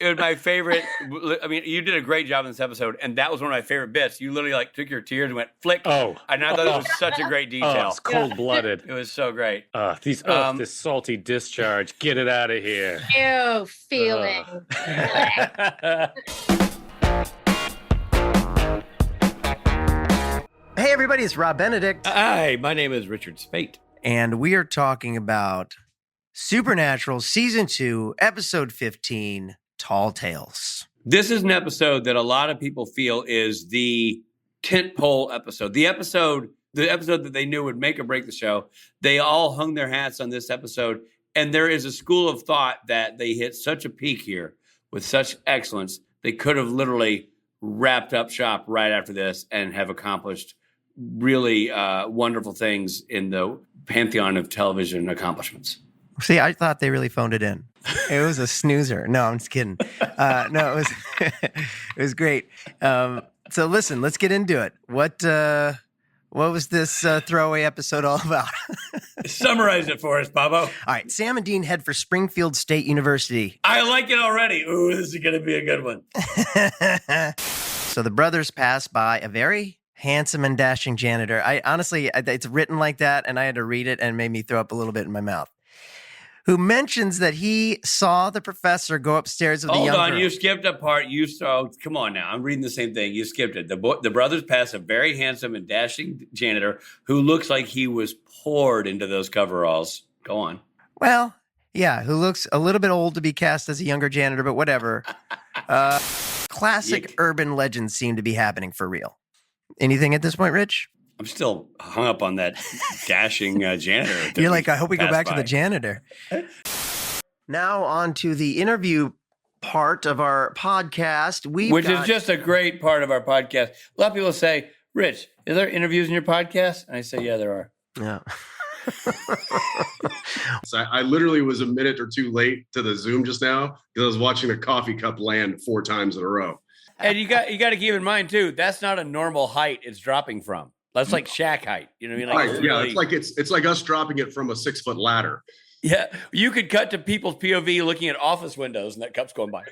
It was my favorite. I mean, you did a great job in this episode, and that was one of my favorite bits. You literally like took your tears and went flick. Oh, and I thought it was such a great detail. it's cold-blooded. It was so great. This salty discharge. Get it out of here. Ew, feeling. Hey, everybody, it's Rob Benedict. Hi, my name is Richard Spate. And we are talking about Supernatural Season 2, Episode 15, Tall Tales. This is an episode that a lot of people feel is the tentpole episode. The episode that they knew would make or break the show. They all hung their hats on this episode. And there is a school of thought that they hit such a peak here with such excellence. They could have literally wrapped up shop right after this and have accomplished really wonderful things in the pantheon of television accomplishments. See, I thought they really phoned it in. It was a snoozer. No, I'm just kidding. No, it was it was great. So listen, let's get into it. What was this throwaway episode all about? Summarize it for us, Bobo. All right, Sam and Dean head for Springfield State University. I like it already. Ooh, this is going to be a good one. So the brothers pass by a very handsome and dashing janitor. It's written like that, and I had to read it, and it made me throw up a little bit in my mouth. Who mentions that he saw the professor go upstairs with the young girl. Hold on, you skipped a part. You saw. Come on now, I'm reading the same thing. You skipped it. The brothers pass a very handsome and dashing janitor who looks like he was poured into those coveralls. Go on. Well, yeah, who looks a little bit old to be cast as a younger janitor, but whatever. Classic urban legends seem to be happening for real. Anything at this point, Rich? I'm still hung up on that dashing janitor. You're like, I hope we go back to the janitor. Now on to the interview part of our podcast. Which is just a great part of our podcast. A lot of people say, Rich, is there interviews in your podcast? And I say, yeah, there are. Yeah. So I literally was a minute or two late to the Zoom just now because I was watching a coffee cup land 4 times in a row. And you got to keep in mind too, that's not a normal height it's dropping from. That's like Shaq height. You know what I mean? Like, right. It's like us dropping it from a 6-foot ladder. Yeah. You could cut to people's POV looking at office windows and that cup's going by.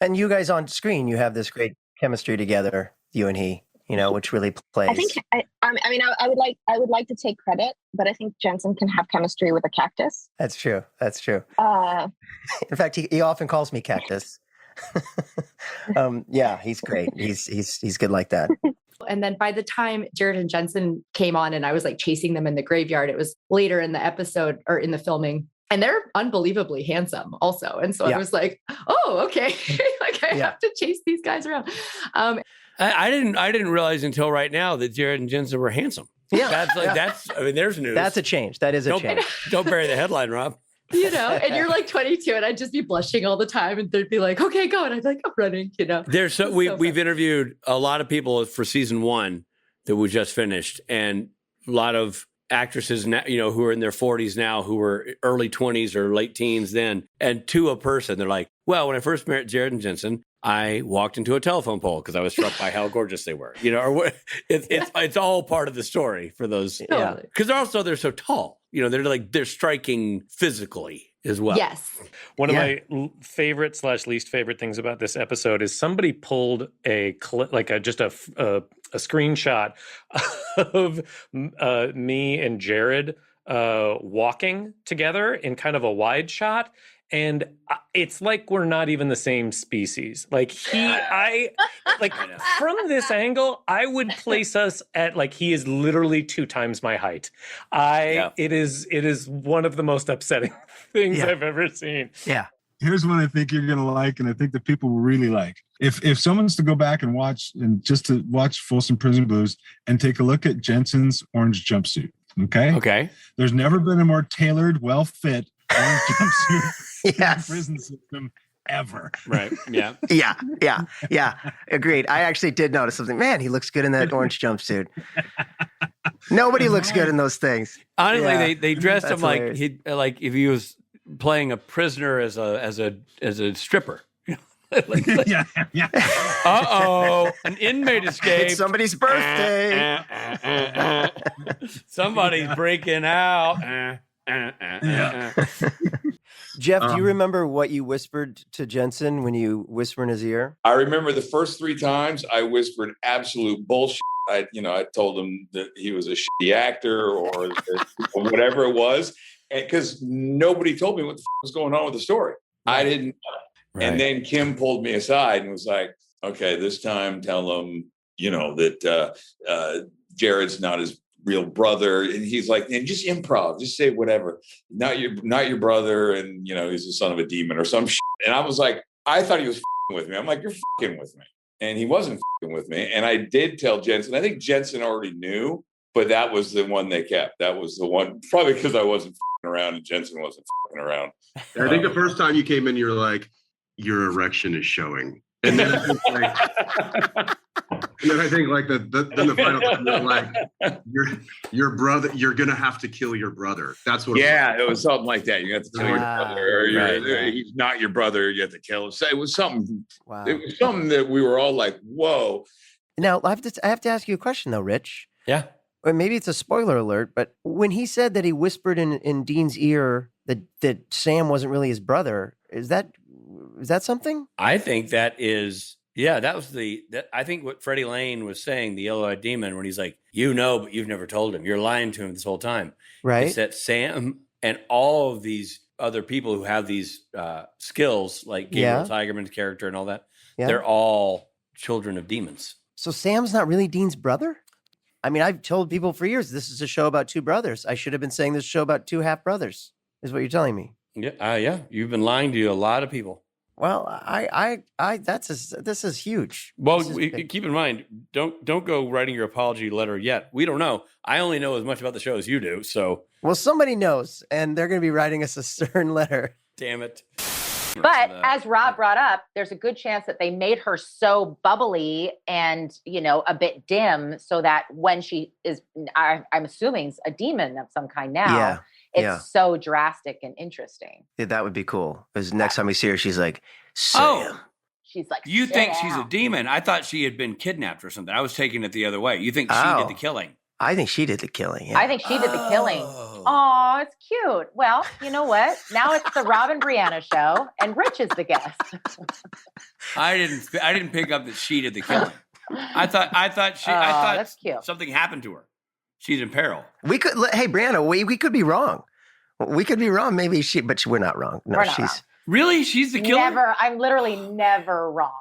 And you guys on screen, you have this great chemistry together, you and he, which really plays. I think I would like to take credit, but I think Jensen can have chemistry with a cactus. That's true. In fact, he often calls me Cactus. Yeah, he's great. He's good like that. And then by the time Jared and Jensen came on and I was like chasing them in the graveyard, it was later in the episode or in the filming. And they're unbelievably handsome also. And so I was like, oh, okay. Like I have to chase these guys around. I didn't realize until right now that Jared and Jensen were handsome. Yeah. There's news. That's a change. That is a change. Don't bury the headline, Rob. And you're like 22 and I'd just be blushing all the time and they'd be like, okay, go. And I'd be like, I'm running, We've interviewed a lot of people for season 1 that we just finished and a lot of actresses now, who are in their 40s now, who were early 20s or late teens then. And to a person, they're like, well, when I first met Jared and Jensen, I walked into a telephone pole because I was struck by how gorgeous they were. It's all part of the story for those. Totally. Because they're so tall. They're striking physically as well. Yes. One of my favorite / least favorite things about this episode is somebody pulled a screenshot of me and Jared walking together in kind of a wide shot. And it's like we're not even the same species. From this angle, I would place us at he is literally 2 times my height. It is one of the most upsetting things I've ever seen. Yeah. Here's one I think you're gonna like, and I think the people will really like. If someone's to go back and watch Folsom Prison Blues and take a look at Jensen's orange jumpsuit. Okay. There's never been a more tailored, well-fit orange jumpsuit in the prison system ever. Right. Yeah. Yeah. Agreed. I actually did notice something. Man, he looks good in that orange jumpsuit. Nobody looks good in those things. Honestly, they dressed him like if he was playing a prisoner as a stripper. Yeah. Uh-oh, an inmate escaped. It's somebody's birthday. Somebody's breaking out. Jeff, do you remember what you whispered to Jensen when you whisper in his ear? I remember the first 3 times I whispered absolute bullshit. I told him that he was a shitty actor or whatever it was, because nobody told me what the was going on with the story. I didn't know. Right. And then Kim pulled me aside and was like, okay, this time tell him, that Jared's not his real brother. And he's like, and just improv, just say whatever. Not your brother. And, he's the son of a demon or some shit. And I was like, I thought he was with me. I'm like, you're with me. And he wasn't with me. And I did tell Jensen. I think Jensen already knew, but that was the one they kept. That was the one, probably because I wasn't around and Jensen wasn't around. I think the first time you came in, you're like, your erection is showing. And then I think like, then the final time you're like, your brother, you're gonna have to kill your brother. That's what. Yeah, it was something like that. You have to kill your brother, or he's not your brother. You have to kill him. So it was something. Wow. It was something that we were all like, "Whoa." Now I have to ask you a question though, Rich. Yeah. Or maybe it's a spoiler alert, but when he said that he whispered in Dean's ear that Sam wasn't really his brother, is that something? I think that is, that was I think what Freddie Lane was saying, the yellow-eyed demon, when he's like, but you've never told him. You're lying to him this whole time. Right. It's that Sam and all of these other people who have these skills, like Gabriel Tigerman's character and all that, they're all children of demons. So Sam's not really Dean's brother? I mean, I've told people for years, this is a show about 2 brothers. I should have been saying this show about 2 half brothers, is what you're telling me. Yeah. You've been lying to a lot of people. Well, this is huge. Well, keep in mind, don't go writing your apology letter yet. We don't know. I only know as much about the show as you do. So, well, somebody knows, and they're going to be writing us a stern letter. Damn it. But as Rob brought up, there's a good chance that they made her so bubbly and, a bit dim so that when she is, I'm assuming, a demon of some kind now, it's so drastic and interesting. Yeah, that would be cool. Because next time we see her, she's like, Sam. She's like, you think she's a demon? I thought she had been kidnapped or something. I was taking it the other way. You think she did the killing? I think she did the killing. Yeah. I think she did the killing. Oh, it's cute. Well, you know what? Now it's the Rob and Brianna show, and Rich is the guest. I didn't pick up that she did the killing. I thought that's cute. Something happened to her. She's in peril. Hey, Brianna, we could be wrong. We could be wrong. Maybe but we're not wrong. No, she's wrong. Really? She's the killer? I'm literally never wrong.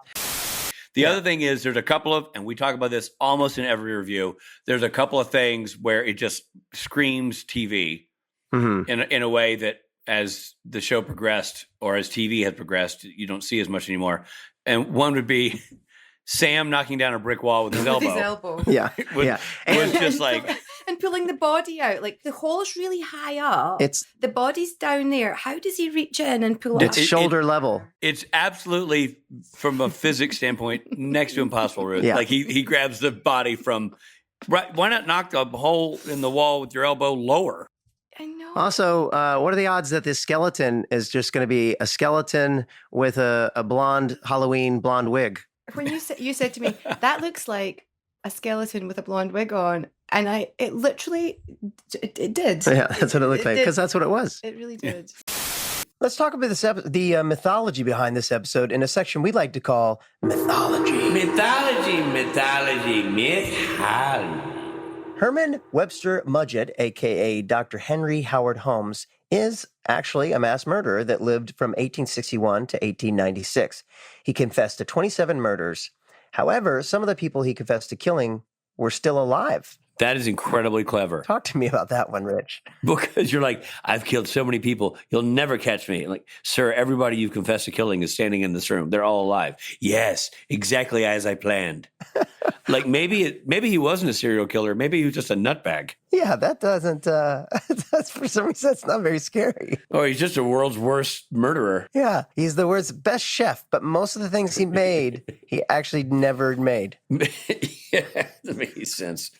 The other thing is there's a couple of, and we talk about this almost in every review, there's a couple of things where it just screams TV in a way that as the show progressed or as TV has progressed, you don't see as much anymore. And one would be Sam knocking down a brick wall with his elbow. Yeah. Was just like... And pulling the body out. Like, the hole's really high up. The body's down there. How does he reach in and pull it It's shoulder level. It's absolutely, from a physics standpoint, next to impossible, Ruth. Yeah. Like, he grabs the body from... Right, why not knock a hole in the wall with your elbow lower? I know. Also, what are the odds that this skeleton is just going to be a skeleton with a blonde wig? When you said to me, that looks like a skeleton with a blonde wig on, and it literally did. Yeah, that's what it looked like, because that's what it was. It really did. Let's talk about the mythology behind this episode in a section we like to call mythology. Mythology. Herman Webster Mudgett, a.k.a. Dr. Henry Howard Holmes, is actually a mass murderer that lived from 1861 to 1896. He confessed to 27 murders. However, some of the people he confessed to killing were still alive. That is incredibly clever. Talk to me about that one, Rich. Because you're like, I've killed so many people, you'll never catch me. Like, sir, everybody you've confessed to killing is standing in this room. They're all alive. Yes, exactly as I planned. Like, maybe he wasn't a serial killer. Maybe he was just a nutbag. Yeah, that doesn't, that's for some reason, that's not very scary. Oh, he's just the world's worst murderer. Yeah, he's the world's best chef, but most of the things he made, he actually never made. Yeah, that makes sense.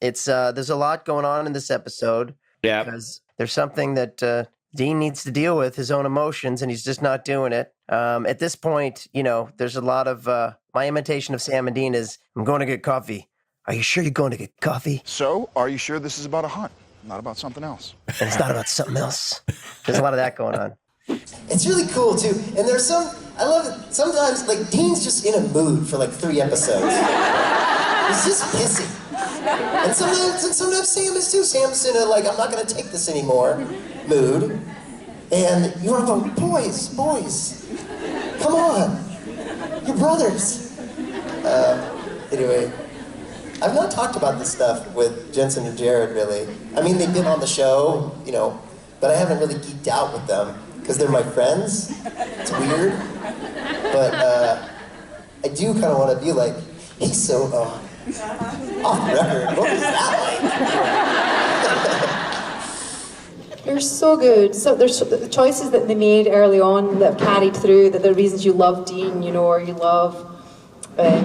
It's there's a lot going on in this episode. Yeah. Because there's something that Dean needs to deal with, his own emotions, and he's just not doing it. At this point, there's a lot of my imitation of Sam and Dean is, I'm going to get coffee. Are you sure you're going to get coffee? So, are you sure this is about a hunt, not about something else? And it's not about something else. There's a lot of that going on. It's really cool too. And there's I love it. Sometimes, like, Dean's just in a mood for like 3 episodes. He's just pissy. And sometimes Sam is too. Sam's in a, like, I'm not gonna take this anymore mood. And you wanna go, boys, come on. You're brothers. Anyway, I've not talked about this stuff with Jensen and Jared, really. I mean, they've been on the show, but I haven't really geeked out with them because they're my friends. It's weird. But I do kind of want to be like, he's so off record. What was that like? You're so good. So there's the choices that they made early on that have carried through, that the reasons you love Dean, or you love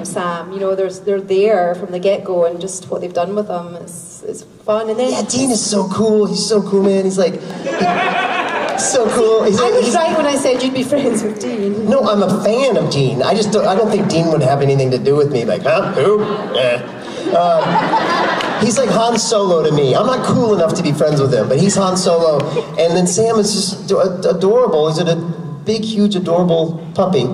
Sam, they're there from the get-go, and just what they've done with them, it's fun. And then Dean is so cool. He's so cool, man. He's like so cool. I was right when I said you'd be friends with Dean. No, I'm a fan of Dean. I don't think Dean would have anything to do with me. Like, huh? Who? He's like Han Solo to me. I'm not cool enough to be friends with him, but he's Han Solo. And then Sam is just adorable. He's a big, huge, adorable puppy.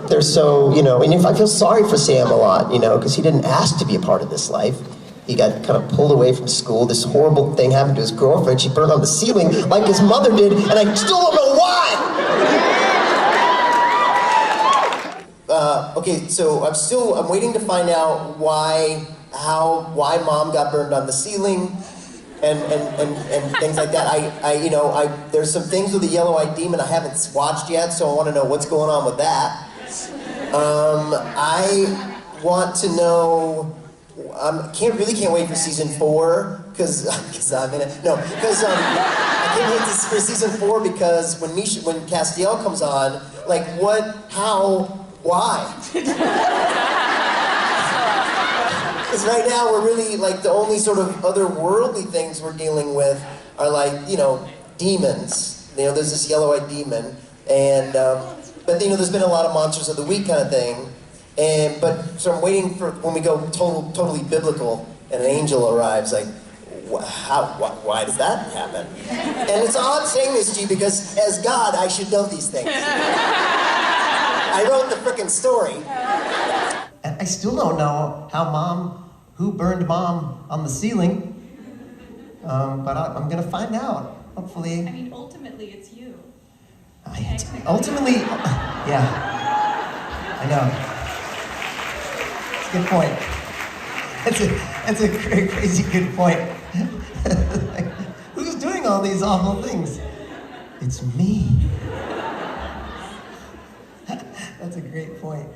They're so, and if I feel sorry for Sam a lot, because he didn't ask to be a part of this life. He got kind of pulled away from school. This horrible thing happened to his girlfriend. She burned on the ceiling like his mother did, and I still don't know why. Okay, so I'm waiting to find out why Mom got burned on the ceiling. And things like that. There's some things with the yellow-eyed demon I haven't watched yet, so I want to know what's going on with that. I want to know. Can't wait for season 4 because I'm in it. No, because I can't wait for season 4 because when Castiel comes on, like what, how, why? Because right now we're really like the only sort of otherworldly things we're dealing with are like demons. There's this yellow-eyed demon, and but there's been a lot of monsters of the week kind of thing, so I'm waiting for when we go totally biblical and an angel arrives. Like, why does that happen? And it's odd saying this to you because as God I should know these things. I wrote the frickin' story. I still don't know who burned Mom on the ceiling, but I'm gonna find out, hopefully. I mean, ultimately, it's you. Ultimately, yeah, I know. It's a good point. That's a crazy good point. Like, who's doing all these awful things? It's me. That's a great point.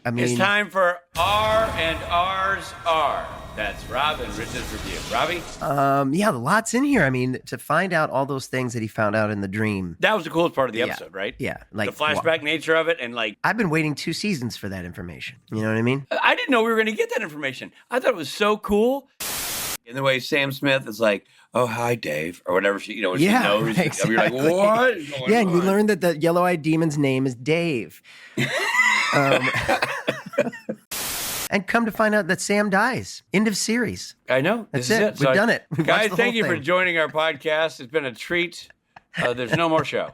It's time for R and R's R. That's Rob and Rich's review. Robbie? Yeah, lots in here. I mean, to find out all those things that he found out in the dream. That was the coolest part of the episode, right? Yeah. Like the flashback nature of it, and like I've been waiting 2 seasons for that information. You know what I mean? I didn't know we were going to get that information. I thought it was so cool. In the way Sam Smith is like, "Oh, hi, Dave," or whatever she knows. Exactly. You're like, "What is going on?" And you learned that the yellow-eyed demon's name is Dave. And come to find out that Sam dies. End of series. I know. That's it. We've done it. We've guys, thank you for joining our podcast. It's been a treat. There's no more show.